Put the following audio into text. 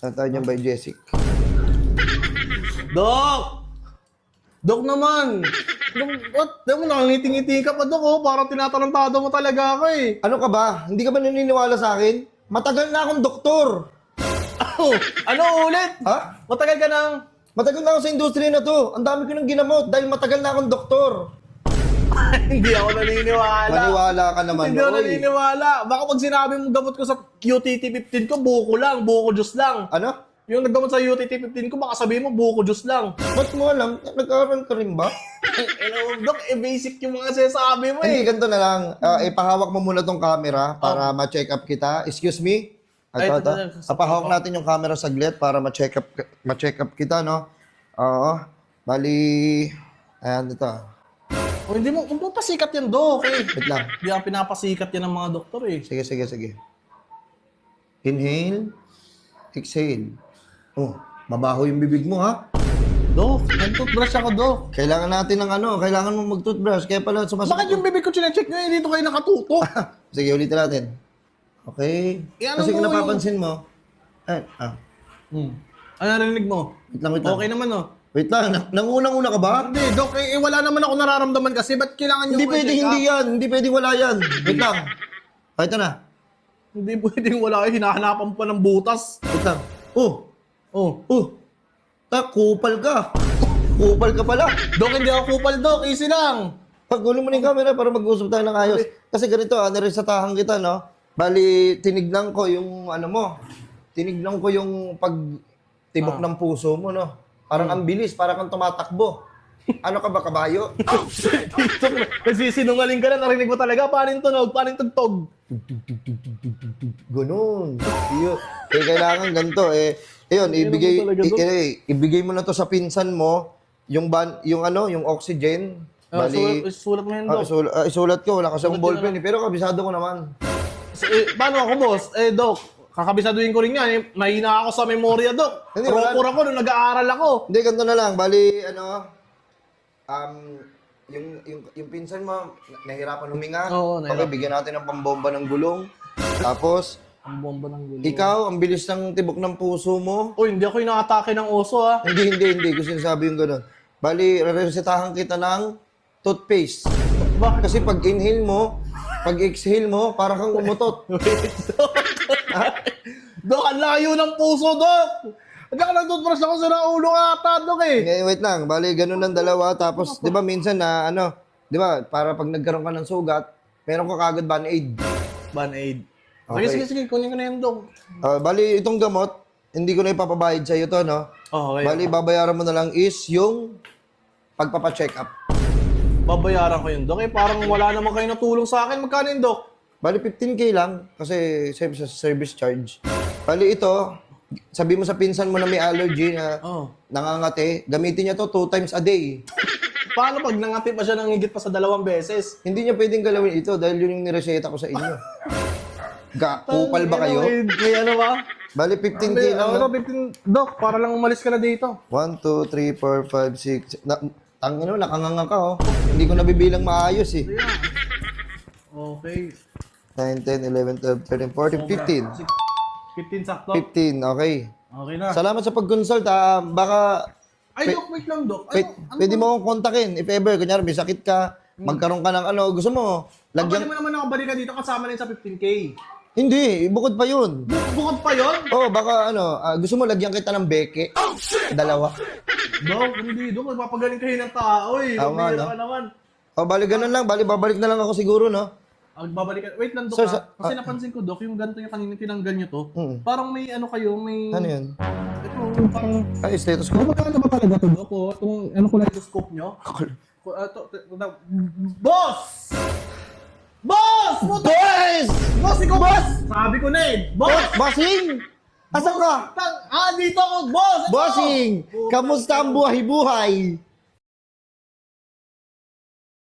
Tatawag niyan by Jessic. Dok! Dok naman! Dok, what? Dok, nakangiti-ngiti ka pa, Dok, oh. Parang tinatarantado mo talaga ako, eh. Ano ka ba? Hindi ka ba naniniwala sa akin? Matagal na akong doktor. Oh, ano ulit? Ha? Matagal ka nang... Matagal na ako sa industriya na to. Ang dami ko nang ginamot dahil matagal na akong doktor. Hindi ako naniniwala. Maniwala ka naman. Hindi ako oy. naniniwala. Baka pag sinabi mong gamot ko sa UTT 15 ko, buko lang, buko juice lang. Ano? Yung naggamot sa UTT 15 ko, baka sabihin mo, buko juice lang. Ba't mo alam? Nag-aaral ka rin ba? Dok, basic yung mga sinasabi mo, Hindi, eh. ganito na lang. Ipahawak mo muna tong camera para ma-check up kita. Excuse me? Ay, ito. Pahawak natin yung camera saglit para ma-check up kita, no? Oo. Bali... Ayan, ito. Oh, hindi mo pasikat yan, Dok, eh. Wait lang. Hindi ang pinapasikat yan ng mga doktor, eh. Sige. Inhale. Exhale. Oh, mabaho yung bibig mo, ha? Dok, nag-toothbrush ako, Dok. Kailangan natin ng kailangan mo mag-toothbrush. Kaya pala sumasakit. Bakit yung bibig ko chinecheck nyo, eh, dito kayo nakatutok? Sige, ulitin natin. Okay. Ano Kasi mo kung napapansin mo, Ano narinig mo? wait lang. Okay naman, oh. Wait lang, nangunang-una ka ba? Hindi, Dok, wala naman ako nararamdaman kasi. Ba't kailangan nyo Hindi pwede, hindi yan. Hindi pwede wala yan. Wait lang. Ito na. Hindi pwedeng wala kayo. Hinahanapan pa ng butas. Wait lang. Oh, Oh. kupal ka. Kupal ka pala. Dok, hindi ako kupal, Dok. Easy lang. Pagulong mo na yung camera para mag-usap tayo ng ayos. Kasi ganito, niresatahan kita, no? Bali, tinignan ko yung mo. Tinignan ko yung pagtibok ng puso mo, no? Parang ang bilis, parang kang tumatakbo. Ano ka ba, kabayo? Dito, nagsisinungaling ka na. Narinig mo talaga. Paano yung tunog? Paano yung tugtog? Ganun. Kailangan ganito, Ayun, ibigay mo na to sa pinsan mo, yung oxygen. Sulat mo yun, Dok. Isulat ko, wala kasi akong Sulat ballpen, pero kabisado ko naman. Paano ako, boss? Dok, kakabisaduhin ko rin yan. Mahina ako sa memorya, Dok. Hindi, wala- Proper ako nung nag-aaral ako. Hindi, ganito na lang. Bali, yung pinsan mo, nahirapan huminga. Oo, Okay, nahirapan. bigyan natin ng pambomba ng gulong. Tapos, Ang bomba ng gulo. ikaw, ang bilis ng tibok ng puso mo. Uy, hindi ako inaatake ng oso, ha. Hindi. Gusto sinasabi yung gano'n. Bali, resetahan kita ng toothpaste. Bakit? Kasi pag inhale mo, pag exhale mo, parang kang umutot. Wait, Dok. Dok, ang layo ng puso, Dok. Hanggang nag-toothbrush ako sa ulo ata, Dok, eh. Wait lang, bali, ganun ng dalawa. Tapos, di ba minsan na, di ba, para pag nagkaroon ka ng sugat, meron ka kagad band-aid. Band-aid. Okay. Sige, kunin ko na yan, Dok. Bali, itong gamot, hindi ko na ipapabayad sa iyo to, no? Okay. Bali, babayaran mo na lang is yung pagpapacheck up. Babayaran ko yun, Dok. Parang wala naman kayo natulong sa akin. Magkano yun, Dok? Bali, 15K lang kasi service charge. Bali, ito, sabi mo sa pinsan mo na may allergy na nangangati, gamitin niya to 2 times a day. Paano pag nangati pa siya ng higit pa sa 2 beses? Hindi niya pwedeng galawin ito dahil yun yung nireseta ko sa inyo. Kupal ba kayo? May ano ba? Bali, 15K lang. Ano, 15, Dok, para lang umalis ka na dito. 1, 2, 3, 4, 5, 6. Tangin mo, nakanganga ka, oh. Hindi ko nabibilang maayos, eh. Okay. 9, 10, 11, 12, 13, 14, 15. 15 sakto. 15, okay. Okay na. Salamat sa pag-consult, Baka, Ay, Dok, wait lang, Dok. pwede mo akong kontakin. If ever, kunyari, may sakit ka, magkaroon ka ng gusto mo, Pwede lagyan. mo naman ako balikan dito kasama rin sa 15K. Hindi, bukod pa yun. Bukod pa yun? Oh, baka gusto mo lagyan kita ng beke. Dalawa. Dok, hindi, Dok. Magpapagaling kayo ng tao, eh. Oo nga, Mabira no? ka naman. Oh, bali ganun lang. Bali, babalik na lang ako siguro, no? Babalikan. Wait lang, Dok, Sir, Kasi napansin ko, Dok, yung ganito yung kanina tinanggal nyo to. Parang may ano kayo, may... Ano yun? Ito, parang... Ay, stethoscope. Magkano ba talaga to, Dok? Itong ano ko na stethoscope nyo? Boss! Boss! Boss! Boss, ikaw, boss! Sabi ko na eh. Boss! Bossing! Asan ka? Dito ako, boss! Ito! Bossing! Kamusta ang buhay-buhay?